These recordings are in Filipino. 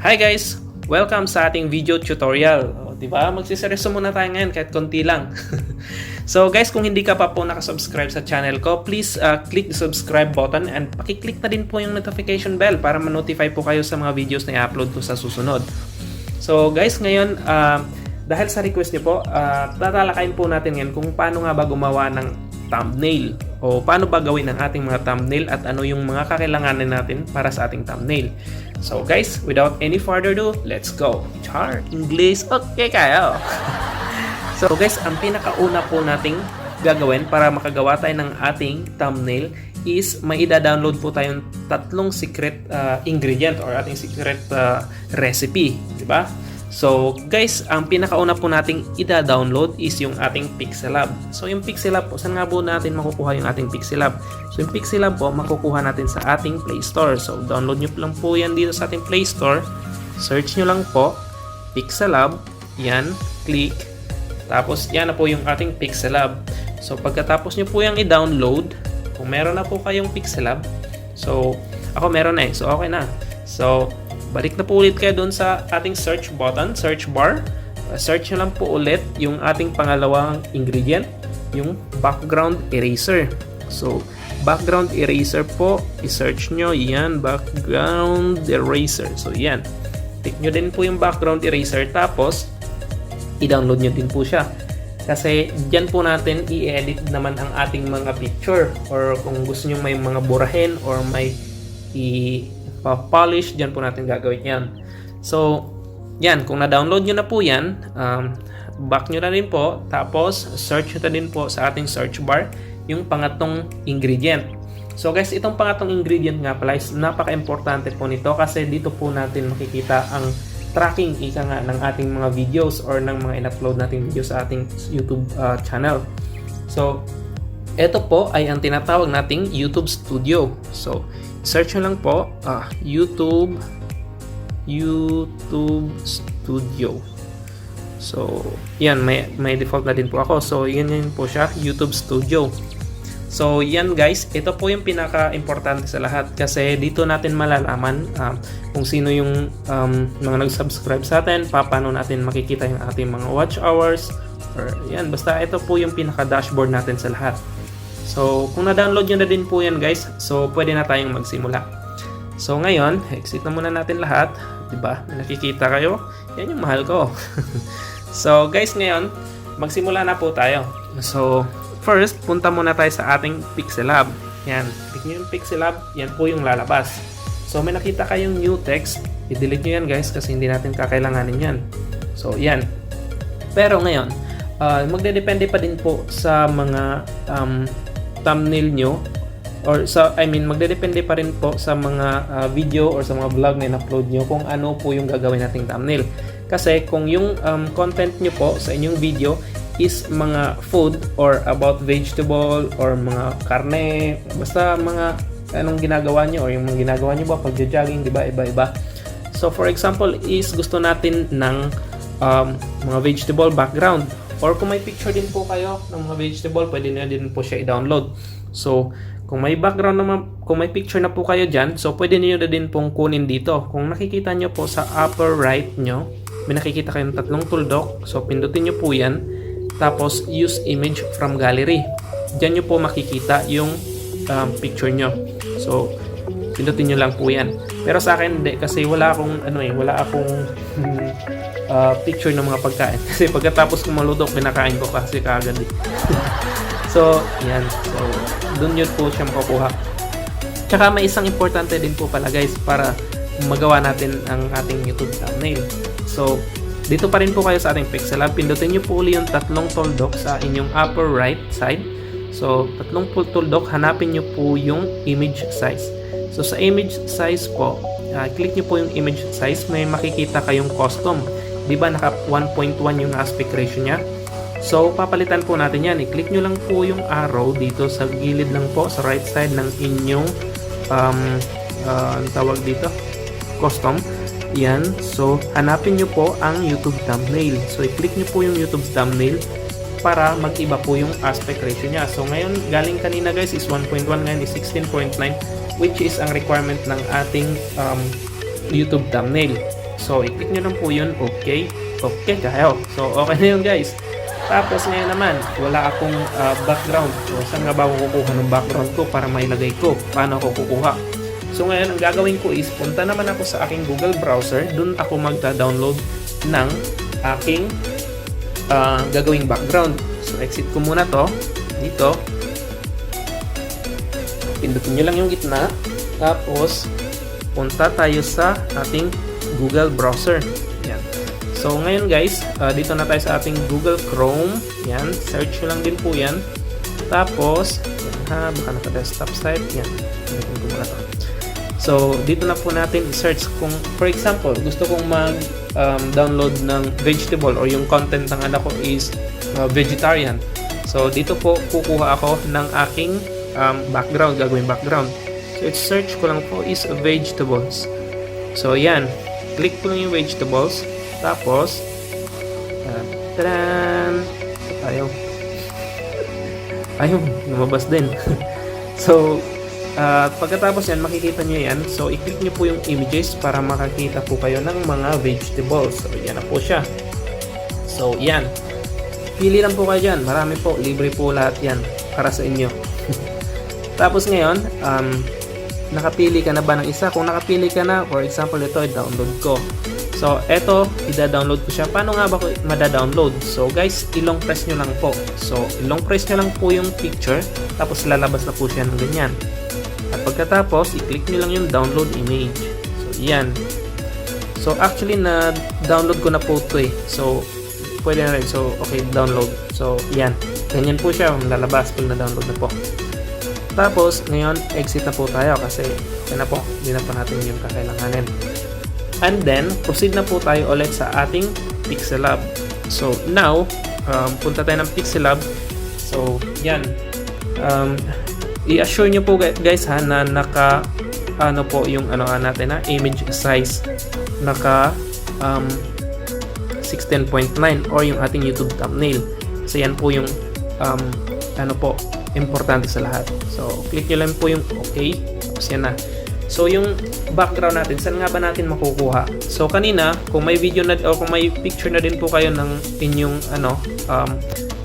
Hi guys! Welcome sa ating video tutorial. O, diba? Magsiseryoso muna tayo ngayon kahit konti lang. So guys, kung hindi ka pa po nakasubscribe sa channel ko, please click the subscribe button and pakiclick na din po yung notification bell para ma-notify po kayo sa mga videos na i-upload ko sa susunod. So guys, ngayon, dahil sa request niyo po, tatalakayin po natin ngayon kung paano nga ba gumawa ng thumbnail o paano ba gawin ang ating mga thumbnail at ano yung mga kakailanganin natin para sa ating thumbnail. So guys, without any further ado, let's go! Char! English! Okay kayo! So guys, ang pinakauna po nating gagawin para makagawa tayo ng ating thumbnail is may ida-download po tayong tatlong secret ingredient or ating secret recipe, di ba? So guys, ang pinakauna po nating ida-download is yung ating Pixelab. So yung Pixelab po, saan nga po natin makukuha yung ating Pixelab? So yung Pixelab po, makukuha natin sa ating Play Store. So download nyo lang po yan dito sa ating Play Store. Search nyo lang po, Pixelab, yan, click. Tapos yan na po yung ating Pixelab. So pagkatapos nyo po yung i-download, kung meron na po kayong Pixelab, so ako meron na so okay na. So balik na po ulit kayo dun sa ating search button, search bar. Search nyo lang po ulit yung ating pangalawang ingredient, yung background eraser. So, background eraser po, i-search nyo, yan, background eraser. So, yan. Click nyo din po yung background eraser, tapos, i-download nyo din po siya. Kasi, dyan po natin i-edit naman ang ating mga picture. Or kung gusto nyo may mga burahin or may pa-polish, dyan po natin gagawin yan. So, yan, kung na-download nyo na po yan, back nyo na rin po, tapos search nyo na din po sa ating search bar yung pangatong ingredient. So guys, itong pangatong ingredient nga pala is napaka-importante po nito kasi dito po natin makikita ang tracking ika nga ng ating mga videos or ng mga in-upload nating videos sa ating YouTube channel. So, ito po ay ang tinatawag nating YouTube Studio. So, search nyo lang po YouTube Studio. So, yan, may default na din po ako. So, yun po siya, YouTube Studio. So, yan guys, ito po yung pinaka-importante sa lahat kasi dito natin malalaman kung sino yung mga nag-subscribe sa atin, paano natin makikita yung ating mga watch hours, or yan, basta ito po yung pinaka-dashboard natin sa lahat. So, kung na-download nyo na din po yan guys, so pwede na tayong magsimula. So, ngayon, exit na muna natin lahat. Diba? May nakikita kayo? Yan yung mahal ko. So, guys, ngayon, magsimula na po tayo. So, first, punta muna tayo sa ating Pixelab. Yan. Click nyo yung Pixelab. Yan po yung lalabas. So, may nakita kayong new text. I-delete nyo yan guys kasi hindi natin kakailanganin yan. So, yan. Pero ngayon, magdedepende pa din po sa mga thumbnail nyo or magdedepende pa rin po sa mga video or sa mga vlog na in-upload nyo kung ano po yung gagawin nating thumbnail. Kasi kung yung content nyo po sa inyong video is mga food or about vegetable or mga karne, basta mga anong ginagawa nyo or yung mga ginagawa nyo ba pag-jogging, diba? Iba-iba. So for example is gusto natin ng mga vegetable background. Or kung may picture din po kayo ng mga vegetable, pwede na din po siya i-download. So, kung may background naman, kung may picture na po kayo dyan, so pwede niyo na din pong kunin dito. Kung nakikita nyo po sa upper right nyo, may nakikita kayong tatlong tuldok. So, pindutin nyo po yan. Tapos, use image from gallery. Dyan nyo po makikita yung picture nyo. So, pindutin nyo lang po yan. Pero sa akin, hindi. Kasi wala akong picture ng mga pagkain. Kasi pagkatapos kong maluto, pinakain ko kasi kaagad eh. So, yan. So, dun yun po siya makukuha. Tsaka may isang importante din po pala guys para magawa natin ang ating YouTube thumbnail. So, dito pa rin po kayo sa ating Pixelab. Pindutin nyo po uli yung tatlong tuldok sa inyong upper right side. So, tatlong tuldok, hanapin nyo po yung image size. So, sa image size po, click nyo po yung image size. May makikita kayong custom. Diba naka 1.1 yung aspect ratio nya? So, papalitan po natin yan. I-click nyo lang po yung arrow dito sa gilid lang po, sa right side ng inyong tawag dito, custom. Yan. So, hanapin nyo po ang YouTube thumbnail. So, i-click nyo po yung YouTube thumbnail para mag-iba po yung aspect ratio nya. So, ngayon, galing kanina guys is 1.1, ngayon is 16.9, which is ang requirement ng ating YouTube thumbnail. So, i-click nyo lang po yun. Okay. Okay kayo. So, okay na yun guys. Tapos ngayon naman, wala akong background. So, saan nga ba ako kukuha ng background ko para mailagay ko? Paano ako kukuha? So, ngayon, ang gagawin ko is, punta naman ako sa aking Google browser. Doon ako magda-download ng aking gagawing background. So, exit ko muna to. Dito. Pindutin nyo lang yung gitna. Tapos, punta tayo sa ating Google browser. Yan. So, ngayon guys, dito na tayo sa ating Google Chrome. Yan. Search nyo lang din po yan. Tapos, yan baka naka-desktop site. Yan. Pindutin ko muna to. So, dito na po natin i-search kung, for example, gusto kong mag-download ng vegetable or yung content ng anak ko is vegetarian. So, dito po kukuha ako ng aking background, gagawin background. So, search ko lang po is vegetables. So, yan. Click ko lang yung vegetables. Tapos, tadan! Ayaw, lumabas din. So, pagkatapos yan, makikita nyo yan. So, i-click nyo po yung images para makakita po kayo ng mga vegetables. So, yan na po siya. So, yan. Pili lang po kayo dyan. Marami po. Libre po lahat yan para sa inyo. Tapos ngayon, nakapili ka na ba ng isa? Kung nakapili ka na, for example, ito, i-download ko. So, ito, i-download ko siya. Paano nga ba ko mada-download? So, guys, ilong press nyo lang po. So, ilong press nyo lang po yung picture. Tapos, lalabas na po siya ng ganyan. At pagkatapos, i-click nyo lang yung download image. So, yan. So, actually, na-download ko na po ito eh. So, pwede na rin. So, okay, download. So, yan. Ganyan po siya. Lalabas pag na-download na po. Tapos, ngayon, exit na po tayo kasi yan na po. Hindi na po natin yung kakailanganin. And then, proceed na po tayo ulit sa ating Pixelab. So, now, punta tayo ng Pixelab. So, yan. I-assure nyo po guys ha na naka ano po yung natin na image size naka 16.9 or yung ating YouTube thumbnail. So yan po yung po importante sa lahat. So click nyo lang po yung okay. Tapos yan na. So yung background natin, saan nga ba natin makukuha? So kanina, kung may video na o kung may picture na din po kayo ng inyong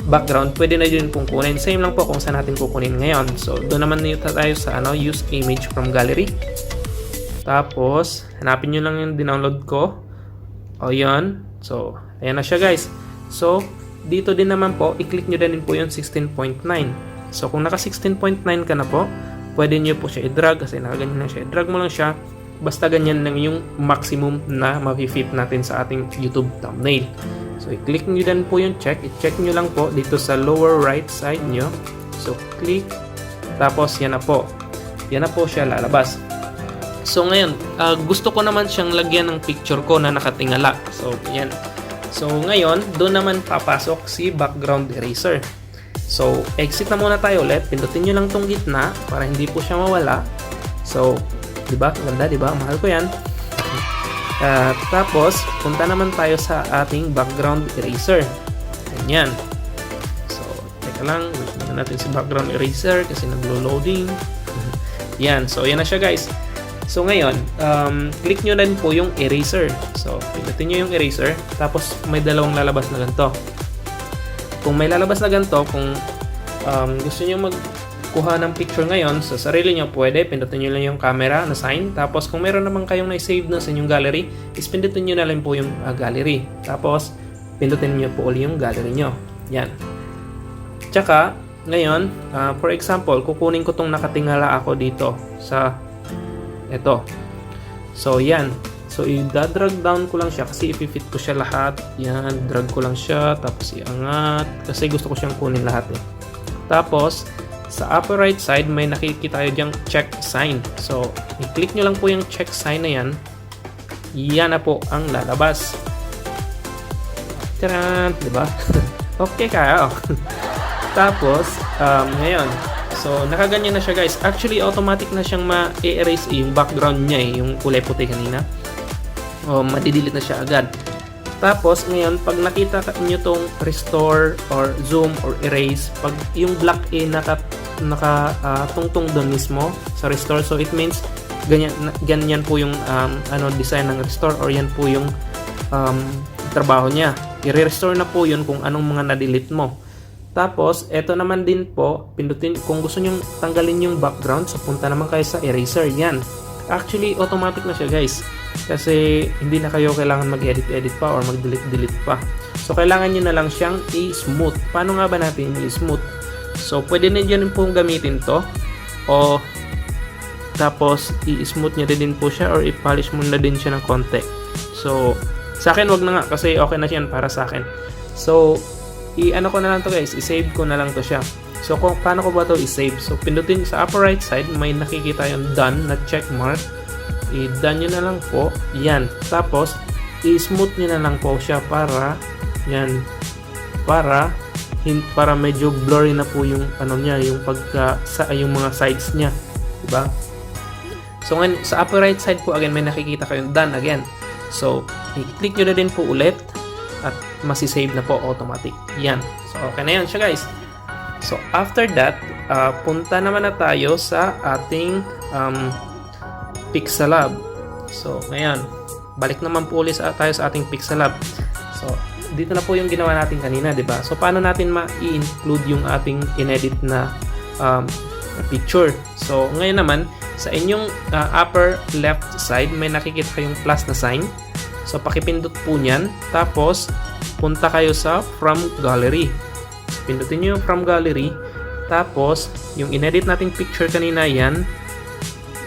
background, pwede na din pong kunin. Same lang po kung saan natin kukunin ngayon. So doon naman tayo sa use image from gallery. Tapos hanapin nyo lang yung dinownload ko. O yun. So ayan na siya guys. So dito din naman po, i-click nyo din po yung 16.9. So kung naka 16.9 ka na po, pwede nyo po siya i-drag kasi nakaganyan na siya. I-drag mo lang siya. Basta ganyan lang yung maximum na ma-fit natin sa ating YouTube thumbnail. So, i-click nyo din po yung check. I-check nyo lang po dito sa lower right side nyo. So, click. Tapos, yan na po. Yan na po siya lalabas. So, ngayon, gusto ko naman siyang lagyan ng picture ko na nakatingala. So, yan. So, ngayon, doon naman papasok si background eraser. So, exit na muna tayo ulit. Pindutin nyo lang tong gitna para hindi po siya mawala. So, diba? Ganda, diba? Mahal ko yan. Tapos, punta naman tayo sa ating background eraser. Ganyan. So, teka lang. Gusto natin si background eraser kasi naglo-loading. Yan. So, yan na siya guys. So, ngayon, click nyo din po yung eraser. So, pindutin nyo yung eraser. Tapos, may dalawang lalabas na ganito. Kung may lalabas na ganito, kung gusto nyo magkuha ng picture ngayon sa sarili nyo, pwede. Pindutin nyo lang yung camera na sign. Tapos, kung meron naman kayong na-save na sa inyong gallery, is pindutin nyo na lang po yung gallery. Tapos, pindutin nyo po ulit yung gallery nyo. Yan. Tsaka, ngayon, for example, kukunin ko tong nakatingala ako dito sa ito. So, yan. So, i-drag down ko lang siya kasi i-fit ko siya lahat. Yan, drag ko lang siya. Tapos, iangat. Kasi gusto ko siyang kunin lahat eh. Tapos, sa upper right side, may nakikita kayo diyang check sign. So, i-click nyo lang po yung check sign na yan. Yan na po ang lalabas. Tcharan! Diba? Okay kayo. Tapos, ngayon. So, nakaganyan na siya guys. Actually, automatic na siyang ma-erase yung background niya eh. Yung kulay puti kanina. O, madidelete na siya agad. Tapos, ngayon, pag nakita nyo tong restore or zoom or erase, pag yung black A nakatungtong doon mismo sa restore, so it means ganyan po yung design ng restore, or yan po yung trabaho niya. I-restore na po yun kung anong mga na-delete mo. Tapos, eto naman din po, pindutin, kung gusto nyo tanggalin yung background, so punta naman kayo sa eraser. Yan. Actually, automatic na siya guys. Kasi hindi na kayo kailangan mag-edit pa or mag-delete pa. So, kailangan nyo na lang siyang i-smooth. Paano nga ba natin i-smooth? So, pwede na dyan pong gamitin to. O, tapos, i-smooth nyo din po siya or i-polish mo na din siya ng konti. So, sa akin wag na nga kasi okay na siya para sa akin. So, i-ano ko na lang to guys, i-save ko na lang to siya. So, paano ko ba to i-save? So, pindutin sa upper right side, may nakikita yung done na check mark. I-done nyo na lang po. Yan. Tapos, i-smooth nyo na lang po siya para yan. Para medyo blurry na po yung niya, yung yung mga sides niya, di ba? So, ngayon, sa upper right side po again may nakikita kayong done again. So, i-click nyo na din po ulit at masisave na po automatic. Yan. So, okay na yan siya guys. So, after that, punta naman na tayo sa ating Pixelab. So, ngayon, balik naman po ulit tayo sa ating Pixelab. So, dito na po yung ginawa natin kanina, di ba? So, paano natin ma-include yung ating inedit na picture? So, ngayon naman, sa inyong upper left side, may nakikita kayong plus na sign. So, pakipindot po niyan. Tapos, punta kayo sa From Gallery. Pindutin nyo yung From Gallery. Tapos, yung inedit nating picture kanina yan,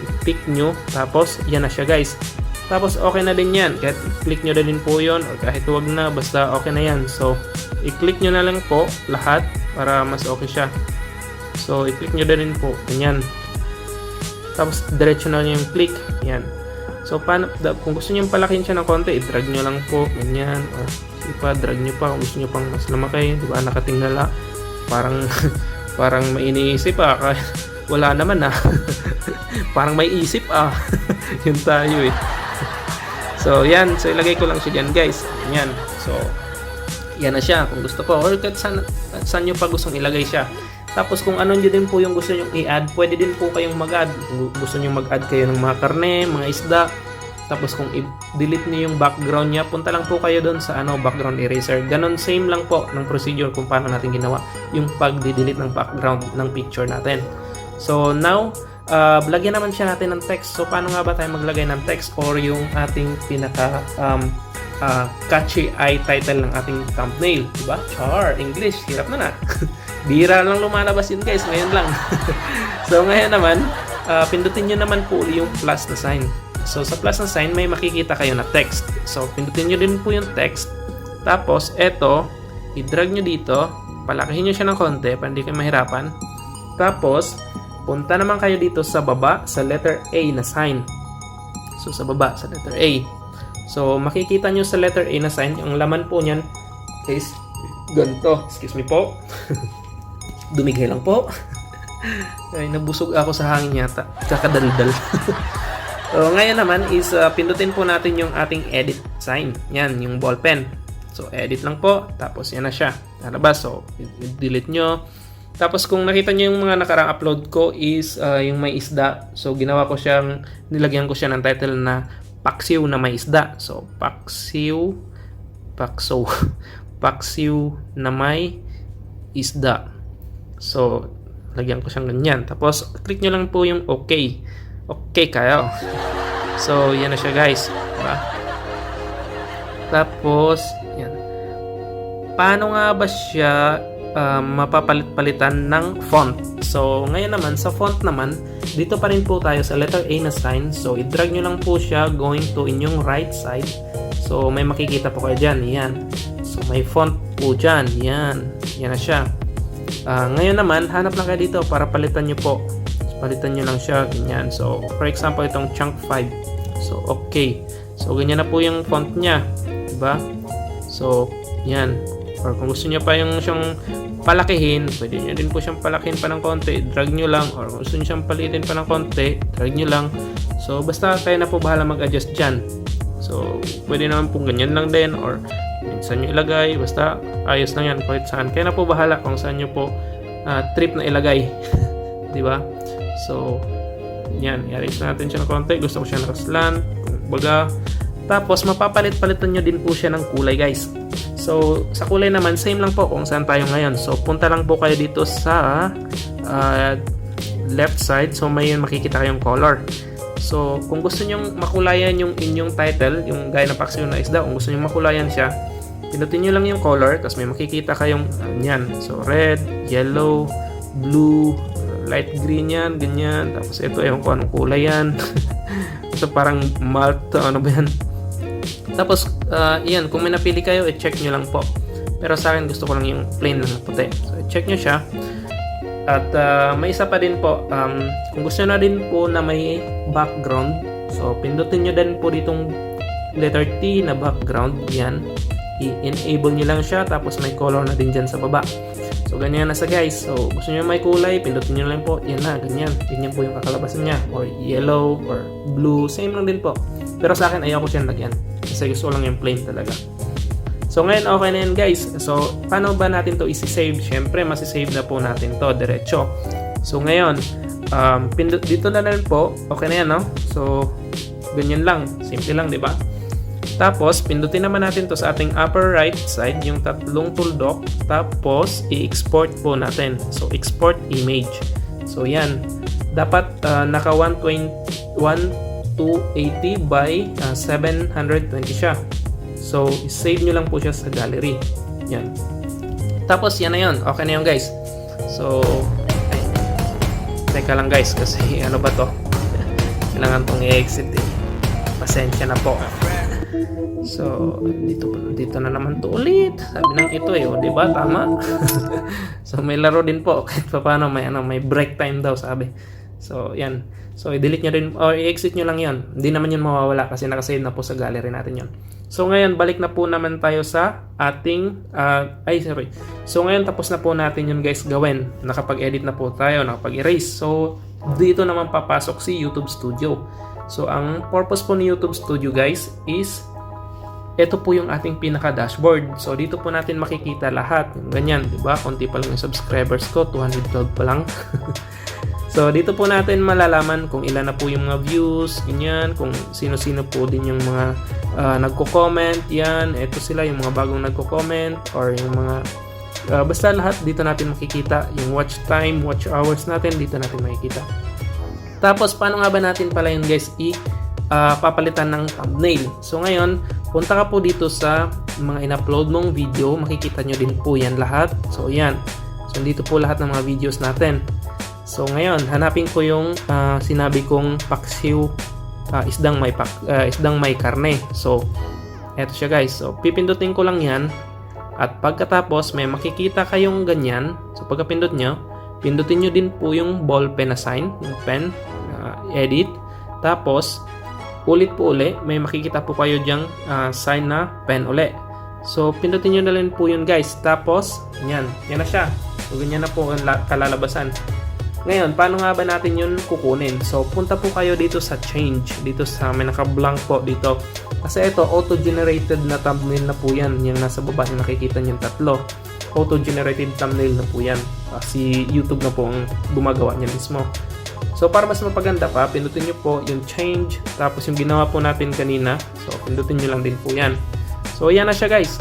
i-pick nyo. Tapos, yan na siya guys. Tapos, okay na din yan. Kahit i-click nyo na din po yun, or kahit huwag na, basta okay na yan. So, i-click nyo na lang po lahat para mas okay siya. So, i-click nyo na din po. Ganyan. Tapos, diretso na yung click. Yan. So, kung gusto nyo palakin siya ng konti, i-drag nyo lang po. Ganyan. Or, drag nyo pa. Kung gusto nyo pang mas lumaki. Diba? Nakatingala. Parang may iniisip wala naman parang may isip yun tayo eh. So, yan. So, ilagay ko lang siya dyan guys. Yan. So, yan na siya. Kung gusto ko. Or saan nyo pa gustong ilagay siya. Tapos kung ano nyo din po yung gusto nyo i-add, pwede din po kayong mag-add. Kung gusto nyo mag-add kayo ng mga karne, mga isda. Tapos kung i-delete nyo yung background nya, punta lang po kayo doon sa background eraser. Ganon, same lang po ng procedure kung paano natin ginawa yung pag-delete ng background ng picture natin. So now, lagyan naman siya natin ng text. So paano nga ba tayo maglagay ng text or yung ating pinaka catchy eye title ng ating thumbnail, diba? Char, English, hirap na. Bira lang lumalabas yun guys, ngayon lang. So ngayon naman, pindutin nyo naman po yung plus na sign. So sa plus na sign, may makikita kayo na text. So pindutin nyo din po yung text. Tapos eto, i-drag nyo dito, palakihin nyo siya ng konti para hindi kayo mahirapan. Tapos, punta naman kayo dito sa baba, sa letter A na sign. So sa baba, sa letter A. So makikita nyo sa letter A na sign, yung laman po nyan is ganito. Excuse me po. Dumigay lang po. Ay, nabusog ako sa hangin yata. Kakadaldal. So, ngayon naman is pindutin po natin yung ating edit sign. Yan, yung ball pen. So, edit lang po. Tapos, yan na siya. Nalabas. So, delete nyo. Tapos, kung nakita nyo yung mga nakarang upload ko is yung may isda. So, nilagyan ko siya ng title na Paksiw na may isda. So, Paksiw na may isda. So, lagyan ko siyang ganyan. Tapos, click nyo lang po yung okay. Okay kayo. So, yan na siya guys. Diba? Tapos, yan. Paano nga ba siya mapapalit-palitan ng font? So, ngayon naman, sa font naman, dito pa rin po tayo sa letter A na sign. So, i-drag nyo lang po siya going to inyong right side. So, may makikita po kayo dyan. Yan. So, may font po dyan. Yan. Yan na siya. Ngayon naman, hanap lang kayo dito para palitan nyo po. Palitan nyo lang siya. Ganyan. So, for example, itong chunk 5. So, okay. So, ganyan na po yung font niya. Diba? So, yan. Or kung gusto nyo pa yung siyang palakihin, pwede nyo din po siyang palakihin pa ng konti. Drag nyo lang. Or kung gusto nyo siyang palitin pa ng konti, drag nyo lang. So, basta kayo na po bahala mag-adjust dyan. So, pwede naman po ganyan lang din. Or saan nyo ilagay. Basta ayos lang yan kahit saan. Kaya na po bahala kung saan nyo po trip na ilagay. Diba? So, Yan, i-arrange natin siya ng konti. Gusto ko siya naka-slant, baga. Tapos mapapalit-palitan nyo din po siya ng kulay guys. So sa kulay naman, same lang po kung saan tayo ngayon. So punta lang po kayo dito sa left side. So may makikita kayong color. So kung gusto nyo makulayan yung inyong title, yung gaya ng paksiw na isda, kung gusto nyo makulayan siya, pinutin nyo lang yung color. Tapos may makikita kayong yan. So red, yellow, blue, light green yan, ganyan. Tapos ito yung kung anong kulay yan. So parang malt, ano ba yan. Tapos yan, kung may napili kayo, i-check nyo lang po. Pero sa akin gusto ko lang yung plain na puti. So i-check nyo siya. At may isa pa din po, kung gusto na din po na may background, so pindutin nyo din po ditong letter T na background. Yan, i-enable nyo lang siya. Tapos may color na din dyan sa baba. So ganyan na sa guys. So gusto nyo may kulay, pindutin nyo lang po. Yan na, ganyan. Ganyan po yung kakalabasan niya. Or yellow, or blue. Same lang din po. Pero sa akin, ayaw ko siyang lagyan. Kasi gusto ko lang yung plain talaga. So ngayon, okay na yan guys. So paano ba natin to isi-save? Siyempre, masisave na po natin to diretso. So ngayon, pindot dito na lang po. Okay na yan, no? So ganyan lang. Simple lang, di ba? Tapos, pindutin naman natin to sa ating upper right side, yung tatlong tuldok. Tapos, i-export po natin. So, export image. So, yan. Dapat naka 1280 by 720 siya. So, save nyo lang po siya sa gallery. Yan. Tapos, yan na yun. Okay na yun, guys. So, ay, teka lang, guys. Kasi, ano ba to? Kailangan tong i-exit eh. Pasensya na po. So, dito na naman to ulit. Sabi ng ito eh, o, di ba? Tama. So, may laro din po. Kahit pa paano, may break time daw, sabi. So, yan. So, i-delete nyo rin, or i-exit nyo lang yon. Hindi naman yun mawawala kasi nakasave na po sa gallery natin yon. So, ngayon, balik na po naman tayo sa ating, So, ngayon, tapos na po natin yun guys gawin. Nakapag-edit na po tayo, nakapag-erase. So, dito naman papasok si YouTube Studio. So, ang purpose po ni YouTube Studio guys is ito po yung ating pinaka-dashboard. So, dito po natin makikita lahat. Yung ganyan, di ba? Konti pa lang yung subscribers ko. 212 pa lang. So, dito po natin malalaman kung ilan na po yung mga views, ganyan. Kung sino-sino po din yung mga nagko-comment. Yan, ito sila yung mga bagong nagko-comment. Or yung mga, basta lahat dito natin makikita. Yung watch time, watch hours natin, dito natin makikita. Tapos, paano nga ba natin pala yun guys papalitan ng thumbnail? So, ngayon, punta ka po dito sa mga in-upload mong video. Makikita nyo din po yan lahat. So, yan. So, dito po lahat ng mga videos natin. So, ngayon, hanapin ko yung sinabi kong paksiw, isdang may karne. So, eto siya guys. So, pipindutin ko lang yan. At pagkatapos, may makikita kayong ganyan. So, pagkapindot nyo, pindutin nyo din po yung ball pen na sign, yung pen, edit. Tapos, ulit po uli, may makikita po kayo dyang sign na pen uli. So, pindutin nyo na lang po yun guys. Tapos, yan na siya. So, ganyan na po ang kalalabasan. Ngayon, paano nga ba natin yun kukunin? So, punta po kayo dito sa change. Dito sa may naka-blank po dito. Kasi ito, auto-generated na thumbnail na po yan. Yung nasa baba yung nakikita nyo tatlo. Auto-generated thumbnail na po yan. Si YouTube na po ang gumagawa niya mismo. So, para mas mapaganda pa, pindutin nyo po yung change. Tapos yung ginawa po natin kanina. So, pindutin nyo lang din po yan. So, yan na siya guys.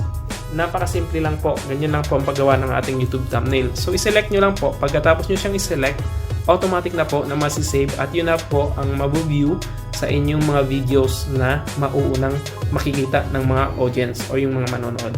Napakasimple lang po. Ganyan lang po ang paggawa ng ating YouTube thumbnail. So, iselect nyo lang po. Pagkatapos nyo siyang iselect, automatic na po na masisave at yun na po ang mabu-view sa inyong mga videos na mauunang makikita ng mga audience o yung mga manonood.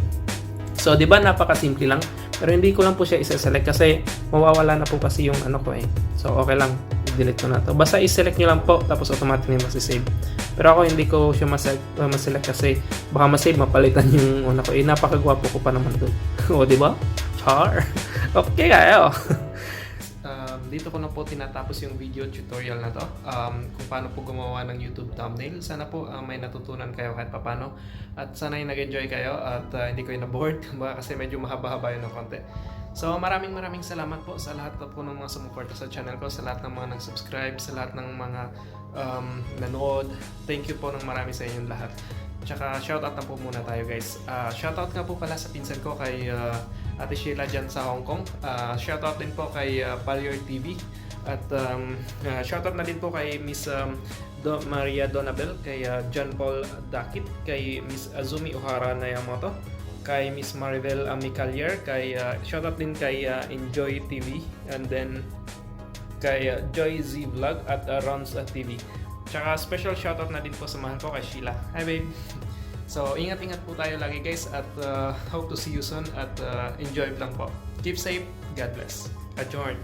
So, di ba napakasimple lang? Pero hindi ko lang po siya isa-select kasi mawawala na po kasi yung ano ko eh. So, okay lang. I-delete ko na to. Basta i-select nyo lang po tapos automatic na masisave. Pero ako hindi ko siya maselect kasi baka masave, mapalitan yung una ko. Eh, napakagwapo ko pa naman doon. O, diba? Char! Okay kayo! Dito ko na po tinatapos yung video tutorial na to. Kung paano po gumawa ng YouTube thumbnail. Sana po may natutunan kayo kahit papano. At sana yung nag-enjoy kayo at hindi kayo na-bored. Baka kasi medyo mahaba-haba yun ng konti. So maraming salamat po sa lahat po ng mga sumuporta sa channel ko, sa lahat ng mga nag-subscribe, sa lahat ng mga nanood. Thank you po ng marami sa inyong lahat. Tsaka shoutout na po muna tayo guys. Shoutout nga po pala sa pinsan ko kay Ate Sheila dyan sa Hong Kong. Shoutout din po kay Palyor TV. At shoutout na din po kay Miss Maria Donabel, kay John Paul Dakit, kay Miss Azumi Ohara Nayamoto, kay Miss Maribel Amicalier, kay shoutout din kay Enjoy TV, and then kay Joy Z Vlog at Rons TV. Tsaka special shoutout na din po sa mahal ko kay Sheila. Hi babe! So ingat-ingat po tayo lagi guys, at hope to see you soon, at enjoy lang po. Keep safe, God bless. Adjourn!